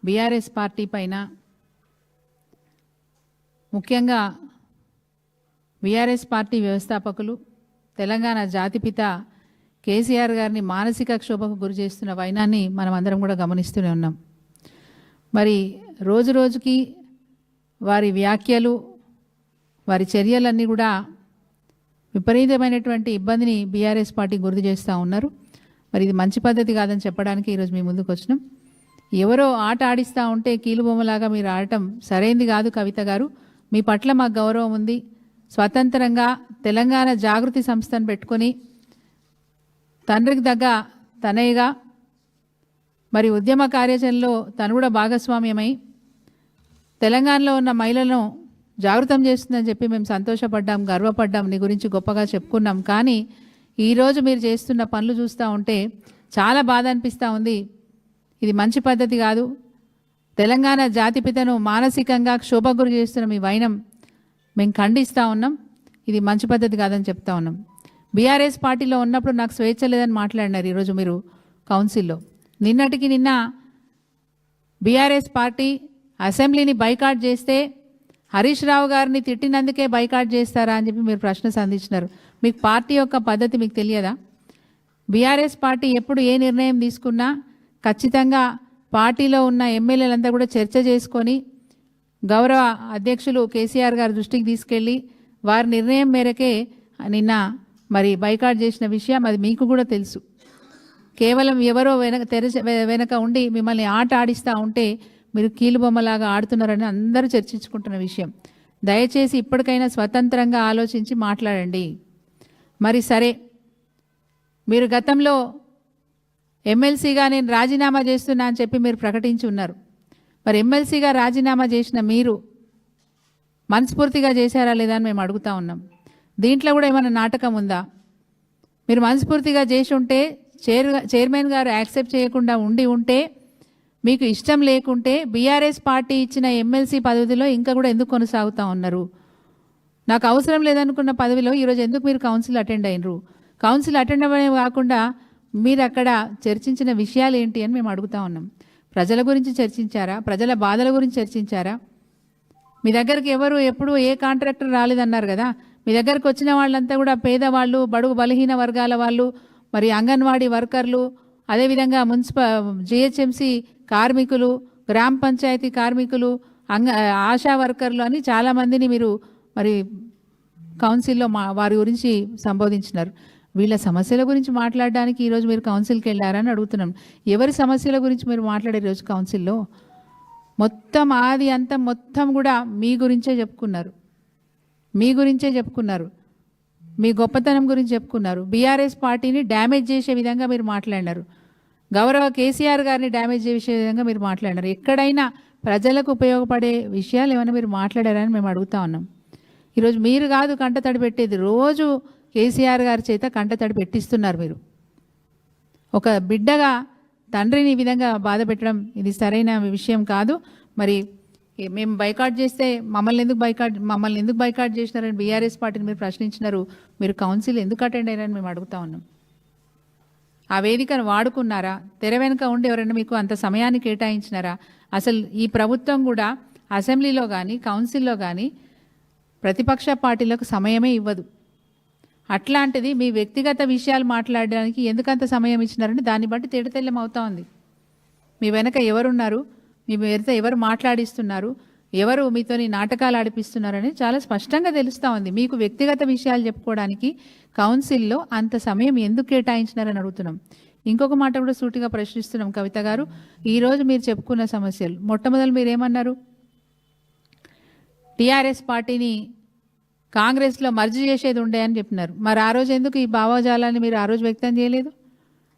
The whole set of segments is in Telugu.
బీఆర్ఎస్ పార్టీ పైన ముఖ్యంగా బీఆర్ఎస్ పార్టీ వ్యవస్థాపకులు తెలంగాణ జాతిపిత కేసీఆర్ గారిని మానసిక క్షోభకు గురి చేస్తున్న వైనాన్ని మనం అందరం కూడా గమనిస్తూనే ఉన్నాం. మరి రోజు రోజుకి వారి వ్యాఖ్యలు వారి చర్యలన్నీ కూడా విపరీతమైనటువంటి ఇబ్బందిని బీఆర్ఎస్ పార్టీ గుర్తు చేస్తూ ఉన్నారు. మరి ఇది మంచి పద్ధతి కాదని చెప్పడానికి ఈరోజు మీ ముందుకు వచ్చినాం. ఎవరో ఆట ఆడిస్తూ ఉంటే కీలుబొమ్మలాగా మీరు ఆడటం సరైంది కాదు. కవిత గారు, మీ పట్ల మాకు గౌరవం ఉంది. స్వతంత్రంగా తెలంగాణ జాగృతి సంస్థను పెట్టుకొని తండ్రికి దగ్గ తనయ్యగా మరి ఉద్యమ కార్యాచరణలో తను కూడా భాగస్వామ్యమై తెలంగాణలో ఉన్న మహిళలను జాగృతం చేస్తుందని చెప్పి మేము సంతోషపడ్డాం, గర్వపడ్డాం, నీ గురించి గొప్పగా చెప్పుకున్నాం. కానీ ఈరోజు మీరు చేస్తున్న పనులు చూస్తూ ఉంటే చాలా బాధ అనిపిస్తూ ఉంది. ఇది మంచి పద్ధతి కాదు. తెలంగాణ జాతిపితను మానసికంగా క్షోభకు గురి చేస్తున్న మీ వైనం మేము ఖండిస్తూ ఉన్నాం. ఇది మంచి పద్ధతి కాదని చెప్తా ఉన్నాం. బీఆర్ఎస్ పార్టీలో ఉన్నప్పుడు నాకు స్వేచ్ఛ లేదని మాట్లాడినారు. ఈరోజు మీరు కౌన్సిల్లో నిన్నటికి నిన్న బీఆర్ఎస్ పార్టీ అసెంబ్లీని బైకాట్ చేస్తే హరీష్ రావు గారిని తిట్టినందుకే బైకాట్ చేస్తారా అని చెప్పి మీరు ప్రశ్న సంధించినారు. మీకు పార్టీ యొక్క పద్ధతి మీకు తెలియదా? బీఆర్ఎస్ పార్టీ ఎప్పుడు ఏ నిర్ణయం తీసుకున్నా ఖచ్చితంగా పార్టీలో ఉన్న ఎమ్మెల్యేలంతా కూడా చర్చ చేసుకొని గౌరవ అధ్యక్షులు కేసీఆర్ గారి దృష్టికి తీసుకెళ్ళి వారి నిర్ణయం మేరకే నిన్న మరి బైకాట్ చేసిన విషయం అది మీకు కూడా తెలుసు. కేవలం ఎవరో వెనక ఉండి మిమ్మల్ని ఆట ఆడిస్తూ ఉంటే మీరు కీలుబొమ్మలాగా ఆడుతున్నారని అందరూ చర్చించుకుంటున్న విషయం. దయచేసి ఇప్పటికైనా స్వతంత్రంగా ఆలోచించి మాట్లాడండి. మరి సరే, మీరు గతంలో ఎమ్మెల్సీగా నేను రాజీనామా చేస్తున్నా అని చెప్పి మీరు ప్రకటించి ఉన్నారు. మరి ఎమ్మెల్సీగా రాజీనామా చేసిన మీరు మనస్ఫూర్తిగా చేశారా లేదా అని మేము అడుగుతూ ఉన్నాం. దీంట్లో కూడా ఏమైనా నాటకం ఉందా? మీరు మనస్ఫూర్తిగా చేసి ఉంటే చైర్మన్ గారు యాక్సెప్ట్ చేయకుండా ఉంటే మీకు ఇష్టం లేకుంటే బీఆర్ఎస్ పార్టీ ఇచ్చిన ఎమ్మెల్సీ పదవిలో ఇంకా కూడా ఎందుకు కొనసాగుతూ ఉన్నారు? నాకు అవసరం లేదనుకున్న పదవిలో ఈరోజు ఎందుకు మీరు కౌన్సిల్ అటెండ్ అయినరు? కౌన్సిల్ అటెండ్ అవ్వడమే కాకుండా మీరు అక్కడ చర్చించిన విషయాలు ఏంటి అని మేము అడుగుతూ ఉన్నాం. ప్రజల గురించి చర్చించారా? ప్రజల బాధల గురించి చర్చించారా? మీ దగ్గరికి ఎవరు ఎప్పుడు ఏ కాంట్రాక్టర్ రాలేదన్నారు కదా. మీ దగ్గరకు వచ్చిన వాళ్ళంతా కూడా పేదవాళ్ళు, బడుగు బలహీన వర్గాల వాళ్ళు, మరి అంగన్వాడీ వర్కర్లు, అదేవిధంగా జిహెచ్ఎంసీ కార్మికులు, గ్రామ పంచాయతీ కార్మికులు, ఆశా వర్కర్లు అని చాలామందిని మీరు మరి కౌన్సిల్లో వారి గురించి సంబోధించినారు. వీళ్ళ సమస్యల గురించి మాట్లాడడానికి ఈరోజు మీరు కౌన్సిల్కి వెళ్ళారని అడుగుతున్నాం. ఎవరి సమస్యల గురించి మీరు మాట్లాడే రోజు కౌన్సిల్లో మొత్తం ఆది అంతా మొత్తం కూడా మీ గురించే చెప్పుకున్నారు. మీ గొప్పతనం గురించి చెప్పుకున్నారు. బీఆర్ఎస్ పార్టీని డ్యామేజ్ చేసే విధంగా మీరు మాట్లాడినారు. గౌరవ కేసీఆర్ గారిని డ్యామేజ్ చేసే విధంగా మీరు మాట్లాడినారు. ఎక్కడైనా ప్రజలకు ఉపయోగపడే విషయాలు ఏమైనా మీరు మాట్లాడారని మేము అడుగుతా ఉన్నాం. ఈరోజు మీరు కాదు కంటతడి పెట్టేది, రోజు కేసీఆర్ గారి చేత కంటతడి పెట్టిస్తున్నారు. మీరు ఒక బిడ్డగా తండ్రిని ఈ విధంగా బాధ పెట్టడం ఇది సరైన విషయం కాదు. మరి మేము బైకాట్ చేస్తే మమ్మల్ని ఎందుకు బైకాట్ చేసినారని బీఆర్ఎస్ పార్టీని మీరు ప్రశ్నించినారు. మీరు కౌన్సిల్ ఎందుకు అటెండ్ అయ్యారని మేము అడుగుతా ఉన్నాం. ఆ వేదికను వాడుకున్నారా? తెర వెనుక ఉండి ఎవరైనా మీకు అంత సమయాన్ని కేటాయించినారా? అసలు ఈ ప్రభుత్వం కూడా అసెంబ్లీలో కానీ కౌన్సిల్లో కానీ ప్రతిపక్ష పార్టీలకు సమయమే ఇవ్వదు. అట్లాంటిది మీ వ్యక్తిగత విషయాలు మాట్లాడడానికి ఎందుకంత సమయం ఇచ్చినారని దాన్ని బట్టి తేటతెల్లం అవుతా ఉంది. మీ వెనక ఎవరున్నారు, మీ వెనక ఎవరు మాట్లాడిస్తున్నారు, ఎవరు మీతోని నాటకాలు ఆడిపిస్తున్నారని చాలా స్పష్టంగా తెలుస్తూ ఉంది. మీకు వ్యక్తిగత విషయాలు చెప్పుకోవడానికి కౌన్సిల్లో అంత సమయం ఎందుకు కేటాయించినారని అడుగుతున్నాం. ఇంకొక మాట కూడా సూటిగా ప్రశ్నిస్తున్నాం. కవిత గారు, ఈరోజు మీరు చెప్పుకున్న సమస్యలు మొట్టమొదలు మీరేమన్నారు? టీఆర్ఎస్ పార్టీని కాంగ్రెస్లో మర్జీ చేసేది ఉండే అని చెప్పినారు. మరి ఆ రోజు ఎందుకు ఈ భావజాలాన్ని మీరు ఆ రోజు వ్యక్తం చేయలేదు?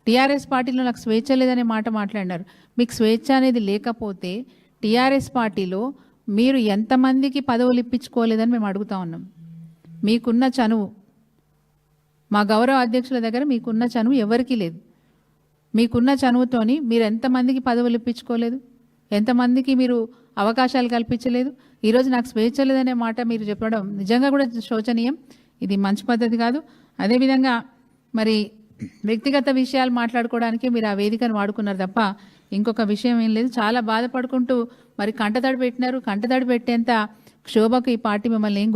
టీఆర్ఎస్ పార్టీలో నాకు స్వేచ్ఛ లేదనే మాట మాట్లాడినారు. మీకు స్వేచ్ఛ అనేది లేకపోతే టీఆర్ఎస్ పార్టీలో మీరు ఎంతమందికి పదవులు ఇప్పించుకోలేదని మేము అడుగుతా ఉన్నాం. మీకున్న చనువు మా గౌరవ అధ్యక్షుల దగ్గర మీకున్న చనువు ఎవరికీ లేదు. మీకున్న చనువుతోని మీరు ఎంతమందికి పదవులు ఇప్పించుకోలేదు, ఎంతమందికి మీరు అవకాశాలు కల్పించలేదు. ఈరోజు నాకు స్వేచ్ఛ లేదనే మాట మీరు చెప్పడం నిజంగా కూడా శోచనీయం. ఇది మంచి పద్ధతి కాదు. అదేవిధంగా మరి వ్యక్తిగత విషయాలు మాట్లాడుకోవడానికి మీరు ఆ వేదికను వాడుకున్నారు తప్ప ఇంకొక విషయం ఏం లేదు. చాలా బాధపడుకుంటూ మరి కంటతడి పెట్టినారు. కంటతడి పెట్టేంత క్షోభకు ఈ పార్టీ మిమ్మల్ని ఏం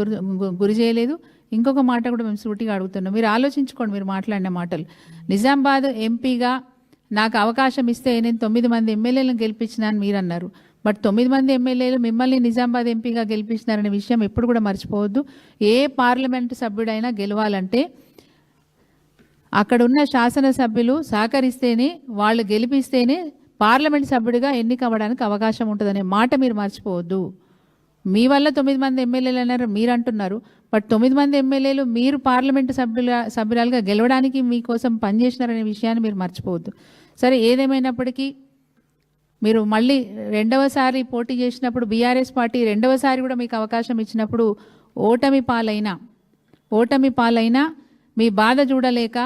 గురి చేయలేదు. ఇంకొక మాట కూడా మేము సూటిగా అడుగుతున్నాం, మీరు ఆలోచించుకోండి. మీరు మాట్లాడిన మాటలు, నిజామాబాద్ ఎంపీగా నాకు అవకాశం ఇస్తే నేను 9 మంది ఎమ్మెల్యేలను గెలిపించినాను మీరు అన్నారు. బట్ 9 మంది ఎమ్మెల్యేలు మిమ్మల్ని నిజామాబాద్ ఎంపీగా గెలిపించినారనే విషయం ఎప్పుడు కూడా మర్చిపోవద్దు. ఏ పార్లమెంటు సభ్యుడైనా గెలవాలంటే అక్కడున్న శాసనసభ్యులు సహకరిస్తేనే, వాళ్ళు గెలిపిస్తేనే పార్లమెంట్ సభ్యుడిగా ఎన్నికవ్వడానికి అవకాశం ఉంటుందనే మాట మీరు మర్చిపోవద్దు. మీ వల్ల 9 మంది ఎమ్మెల్యేలు అన్నారు మీరు అంటున్నారు. బట్ 9 మంది ఎమ్మెల్యేలు మీరు పార్లమెంటు సభ్యురాలుగా గెలవడానికి మీకోసం పనిచేసినారనే విషయాన్ని మీరు మర్చిపోవద్దు. సరే, ఏదేమైనప్పటికీ మీరు మళ్ళీ రెండవసారి పోటీ చేసినప్పుడు బీఆర్ఎస్ పార్టీ రెండవసారి కూడా మీకు అవకాశం ఇచ్చినప్పుడు ఓటమి పాలైనా మీ బాధ చూడలేక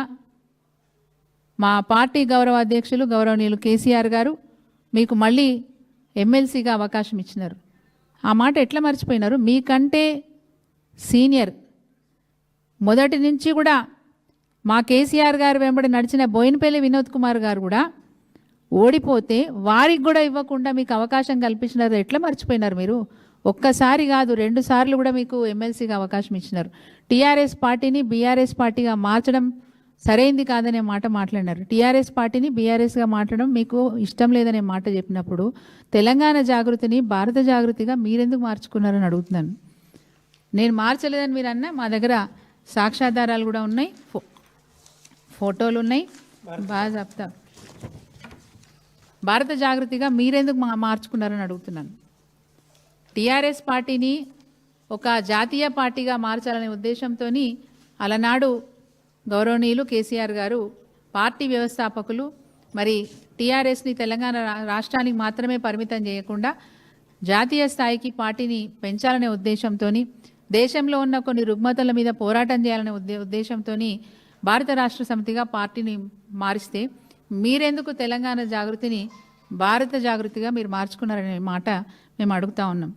మా పార్టీ గౌరవ అధ్యక్షులు గౌరవనీయులు కేసీఆర్ గారు మీకు మళ్ళీ ఎమ్మెల్సీగా అవకాశం ఇచ్చినారు. ఆ మాట ఎట్లా మర్చిపోయినారు? మీకంటే సీనియర్, మొదటి నుంచి కూడా మా కేసీఆర్ గారు వెంబడి నడిచిన బోయినపల్లి వినోద్ కుమార్ గారు కూడా ఓడిపోతే వారికి కూడా ఇవ్వకుండా మీకు అవకాశం కల్పించినారు. ఎట్లా మర్చిపోయినారు మీరు? ఒక్కసారి కాదు 2 సార్లు కూడా మీకు ఎమ్మెల్సీగా అవకాశం ఇచ్చినారు. టీఆర్ఎస్ పార్టీని బీఆర్ఎస్ పార్టీగా మార్చడం సరైంది కాదనే మాట మాట్లాడినారు. టీఆర్ఎస్ పార్టీని బీఆర్ఎస్గా మాట్లాడడం మీకు ఇష్టం లేదనే మాట చెప్పినప్పుడు తెలంగాణ జాగృతిని భారత జాగృతిగా మీరెందుకు మార్చుకున్నారని అడుగుతున్నాను. నేను మార్చలేదని మీరు అన్నా, మా దగ్గర సాక్ష్యాధారాలు కూడా ఉన్నాయి, ఫోటోలు ఉన్నాయి. బాగా చెప్తా, భారత జాగృతిగా మీరెందుకు మార్చుకున్నారని అడుగుతున్నాను. టీఆర్ఎస్ పార్టీని ఒక జాతీయ పార్టీగా మార్చాలనే ఉద్దేశంతో అలనాడు గౌరవనీయులు కేసీఆర్ గారు పార్టీ వ్యవస్థాపకులు మరి టీఆర్ఎస్ని తెలంగాణ రాష్ట్రానికి మాత్రమే పరిమితం చేయకుండా జాతీయ స్థాయికి పార్టీని పెంచాలనే ఉద్దేశంతో, దేశంలో ఉన్న కొన్ని రుగ్మతల మీద పోరాటం చేయాలనే ఉద్దేశంతో భారత రాష్ట్ర సమితిగా పార్టీని మారిస్తే మీరెందుకు తెలంగాణ జాగృతిని భారత జాగృతిగా మీరు మార్చుకున్నారనే మాట మేము అడుగుతా ఉన్నాం.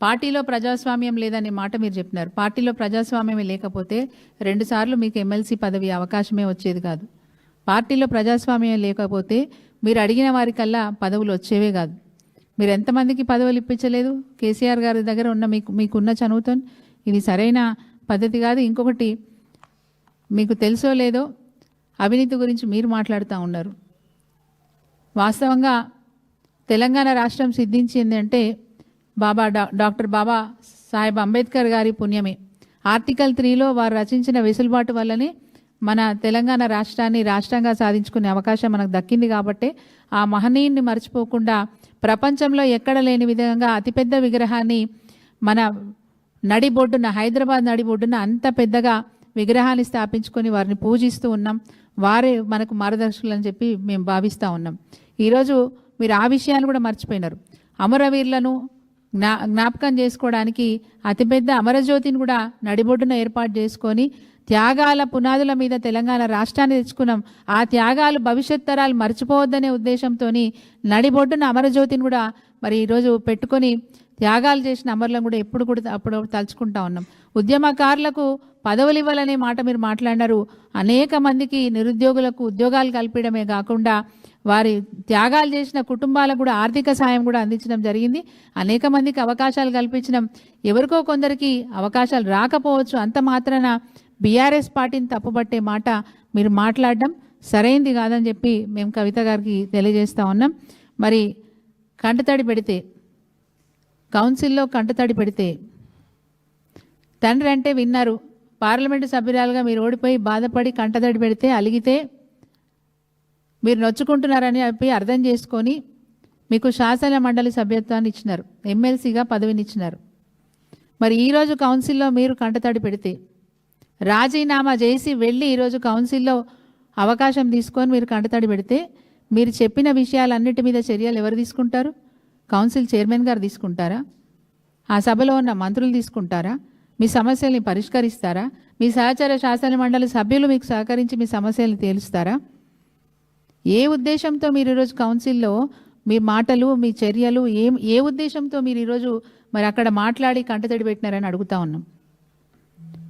పార్టీలో ప్రజాస్వామ్యం లేదనే మాట మీరు చెప్పినారు. పార్టీలో ప్రజాస్వామ్యం లేకపోతే 2 సార్లు మీకు ఎమ్మెల్సీ పదవి అవకాశమే వచ్చేది కాదు. పార్టీలో ప్రజాస్వామ్యం లేకపోతే మీరు అడిగిన వారికల్లా పదవులు వచ్చేవే కాదు. మీరు ఎంతమందికి పదవులు ఇప్పించలేదు కేసీఆర్ గారి దగ్గర ఉన్న మీకున్న చనువుతో? ఇది సరైన పద్ధతి కాదు. ఇంకొకటి, మీకు తెలుసో లేదో అవినీతి గురించి మీరు మాట్లాడుతూ ఉన్నారు. వాస్తవంగా తెలంగాణ రాష్ట్రం సిద్ధించింది అంటే డాక్టర్ బాబా సాహెబ్ అంబేద్కర్ గారి పుణ్యమే. ఆర్టికల్ 3లో వారు రచించిన వెసులుబాటు వల్లనే మన తెలంగాణ రాష్ట్రాన్ని రాష్ట్రంగా సాధించుకునే అవకాశం మనకు దక్కింది. కాబట్టి ఆ మహనీయుని మర్చిపోకుండా ప్రపంచంలో ఎక్కడ లేని విధంగా అతిపెద్ద విగ్రహాన్ని మన నడిబొడ్డున, హైదరాబాద్ నడిబొడ్డున అంత పెద్దగా విగ్రహాన్ని స్థాపించుకొని వారిని పూజిస్తూ ఉన్నాం. వారే మనకు మార్గదర్శకులు అని చెప్పి మేము భావిస్తూ ఉన్నాం. ఈరోజు మీరు ఆ విషయాన్ని కూడా మర్చిపోయినారు. అమరవీరులను జ్ఞాపకం చేసుకోవడానికి అతిపెద్ద అమరజ్యోతిని కూడా నడిబొడ్డున ఏర్పాటు చేసుకొని త్యాగాల పునాదుల మీద తెలంగాణ రాష్ట్రాన్ని తెచ్చుకున్నాం. ఆ త్యాగాలు భవిష్యత్ తరాలు మర్చిపోవద్దనే ఉద్దేశంతో నడిబొడ్డున అమరజ్యోతిని కూడా మరి ఈరోజు పెట్టుకొని త్యాగాలు చేసిన అమరులను కూడా ఎప్పుడు కూడా అప్పుడు తలుచుకుంటా ఉన్నాం. ఉద్యమకారులకు పదవులు ఇవ్వాలనే మాట మీరు మాట్లాడినారు. అనేక మందికి నిరుద్యోగులకు ఉద్యోగాలు కల్పించడమే కాకుండా వారి త్యాగాలు చేసిన కుటుంబాలకు కూడా ఆర్థిక సాయం కూడా అందించడం జరిగింది. అనేక మందికి అవకాశాలు కల్పించడం, ఎవరికో కొందరికి అవకాశాలు రాకపోవచ్చు. అంత మాత్రాన బీఆర్ఎస్ పార్టీని తప్పుపట్టే మాట మీరు మాట్లాడడం సరైంది కాదని చెప్పి మేము కవిత గారికి తెలియజేస్తూ ఉన్నాం. మరి కంటతడి పెడితే, కౌన్సిల్లో కంటతడి పెడితే, తండ్రి అంటే విన్నారు, పార్లమెంటు సభ్యురాలుగా మీరు ఓడిపోయి బాధపడి కంటతడి పెడితే, అలిగితే మీరు నొచ్చుకుంటున్నారని చెప్పి అర్థం చేసుకొని మీకు శాసన మండలి సభ్యత్వాన్ని ఇచ్చినారు, ఎమ్మెల్సీగా పదవిని ఇచ్చినారు. మరి ఈరోజు కౌన్సిల్లో మీరు కంటతడి పెడితే, రాజీనామా చేసి వెళ్ళి ఈరోజు కౌన్సిల్లో అవకాశం తీసుకొని మీరు కంటతడి పెడితే, మీరు చెప్పిన విషయాలన్నిటి మీద చర్యలు ఎవరు తీసుకుంటారు? కౌన్సిల్ చైర్మన్ గారు తీసుకుంటారా? ఆ సభలో ఉన్న మంత్రులు తీసుకుంటారా? మీ సమస్యల్ని పరిష్కరిస్తారా? మీ సహచర శాసన మండలి సభ్యులు మీకు సహకరించి మీ సమస్యల్ని తేలుస్తారా? ఏ ఉద్దేశంతో మీరు ఈరోజు కౌన్సిల్లో మీ మాటలు, మీ చర్యలు ఏ ఉద్దేశంతో మీరు ఈరోజు మరి అక్కడ మాట్లాడి కంటతడి పెట్టినారని అడుగుతా ఉన్నాం.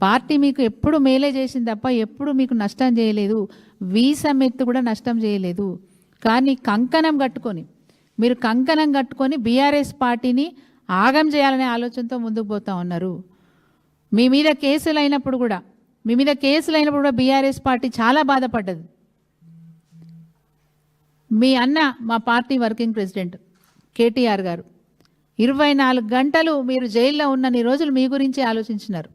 పార్టీ మీకు ఎప్పుడు మేలే చేసింది తప్ప ఎప్పుడు మీకు నష్టం చేయలేదు. వీసమెత్తు కూడా నష్టం చేయలేదు. కానీ కంకణం కట్టుకొని మీరు కంకణం కట్టుకొని బీఆర్ఎస్ పార్టీని ఆగం చేయాలనే ఆలోచనతో ముందుకు పోతా ఉన్నారు. మీ మీద కేసులు అయినప్పుడు కూడా బీఆర్ఎస్ పార్టీ చాలా బాధపడ్డది. మీ అన్న మా పార్టీ వర్కింగ్ ప్రెసిడెంట్ కేటీఆర్ గారు 24 గంటలు మీరు జైల్లో ఉన్నన్ని రోజులు మీ గురించి ఆలోచించినారు.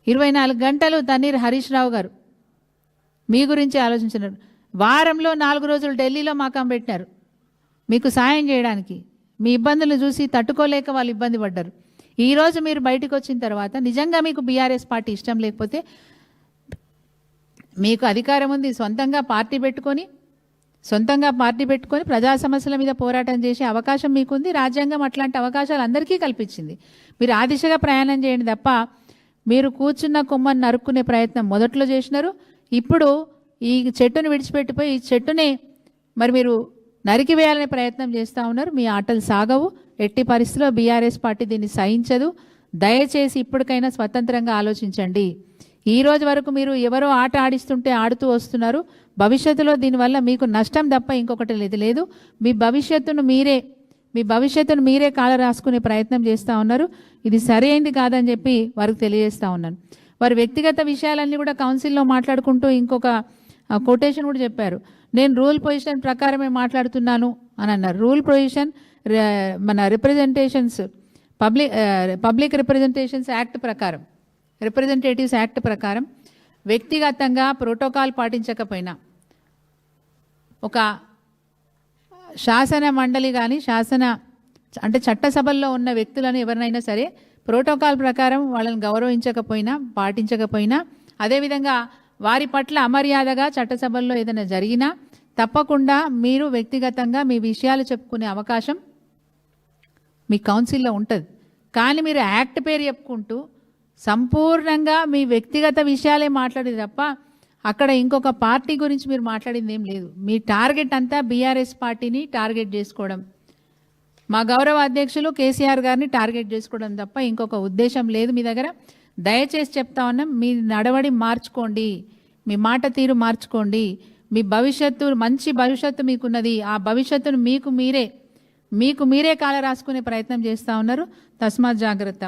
24 గంటలు తన్నీర్ హరీష్ రావు గారు మీ గురించి ఆలోచించినారు. వారంలో 4 రోజులు ఢిల్లీలో మకాం పెట్టినారు మీకు సాయం చేయడానికి. మీ ఇబ్బందులు చూసి తట్టుకోలేక వాళ్ళు ఇబ్బంది పడ్డారు. ఈరోజు మీరు బయటకు వచ్చిన తర్వాత నిజంగా మీకు బీఆర్ఎస్ పార్టీ ఇష్టం లేకపోతే, మీకు అధికారం ఉంది, సొంతంగా పార్టీ పెట్టుకొని ప్రజా సమస్యల మీద పోరాటం చేసే అవకాశం మీకుంది. రాజ్యాంగం అట్లాంటి అవకాశాలు అందరికీ కల్పించింది. మీరు ఆ దిశగా ప్రయాణం చేయండి తప్ప మీరు కూర్చున్న కొమ్మని నరుక్కునే ప్రయత్నం మొదట్లో చేసినారు. ఇప్పుడు ఈ చెట్టును విడిచిపెట్టిపోయి ఈ చెట్టునే మరి మీరు నరికివేయాలనే ప్రయత్నం చేస్తూ ఉన్నారు. మీ ఆటలు సాగవు. ఎట్టి పరిస్థితిలో బీఆర్ఎస్ పార్టీ దీన్ని సహించదు. దయచేసి ఇప్పటికైనా స్వతంత్రంగా ఆలోచించండి. ఈ రోజు వరకు మీరు ఎవరో ఆట ఆడిస్తుంటే ఆడుతూ వస్తున్నారు. భవిష్యత్తులో దీనివల్ల మీకు నష్టం తప్ప ఇంకొకటి లేదు. మీ భవిష్యత్తును మీరే కాల రాసుకునే ప్రయత్నం చేస్తూ ఉన్నారు. ఇది సరైంది కాదని చెప్పి వారికి తెలియజేస్తూ ఉన్నాను. వారి వ్యక్తిగత విషయాలన్నీ కూడా కౌన్సిల్లో మాట్లాడుకుంటూ ఇంకొక కొటేషన్ కూడా చెప్పారు. నేను రూల్ పొజిషన్ ప్రకారమే మాట్లాడుతున్నాను అని అన్నారు. రూల్ పొజిషన్ మన రిప్రజెంటేషన్స్ పబ్లిక్ రిప్రజెంటేషన్స్ యాక్ట్ ప్రకారం, రిప్రజెంటేటివ్స్ యాక్ట్ ప్రకారం వ్యక్తిగతంగా ప్రోటోకాల్ పాటించకపోయినా, ఒక శాసన మండలి కానీ చట్టసభల్లో ఉన్న వ్యక్తులను ఎవరినైనా సరే ప్రోటోకాల్ ప్రకారం వాళ్ళని గౌరవించకపోయినా పాటించకపోయినా, అదేవిధంగా వారి పట్ల అమర్యాదగా చట్టసభల్లో ఏదైనా జరిగినా తప్పకుండా మీరు వ్యక్తిగతంగా మీ విషయాలు చెప్పుకునే అవకాశం మీ కౌన్సిల్లో ఉంటుంది. కానీ మీరు యాక్ట్ పేరు చెప్పుకుంటూ సంపూర్ణంగా మీ వ్యక్తిగత విషయాలే మాట్లాడేది తప్ప అక్కడ ఇంకొక పార్టీ గురించి మీరు మాట్లాడింది ఏం లేదు. మీ టార్గెట్ అంతా బీఆర్ఎస్ పార్టీని టార్గెట్ చేసుకోవడం, మా గౌరవ అధ్యక్షులు కేసీఆర్ గారిని టార్గెట్ చేసుకోవడం తప్ప ఇంకొక ఉద్దేశం లేదు మీ దగ్గర. దయచేసి చెప్తా ఉన్నాం, మీ నడవడి మార్చుకోండి, మీ మాట తీరు మార్చుకోండి. మీ భవిష్యత్తు, మంచి భవిష్యత్తు మీకున్నది. ఆ భవిష్యత్తును మీకు మీరే కాల రాసుకునే ప్రయత్నం చేస్తూ ఉన్నారు. తస్మాత్ జాగ్రత్త.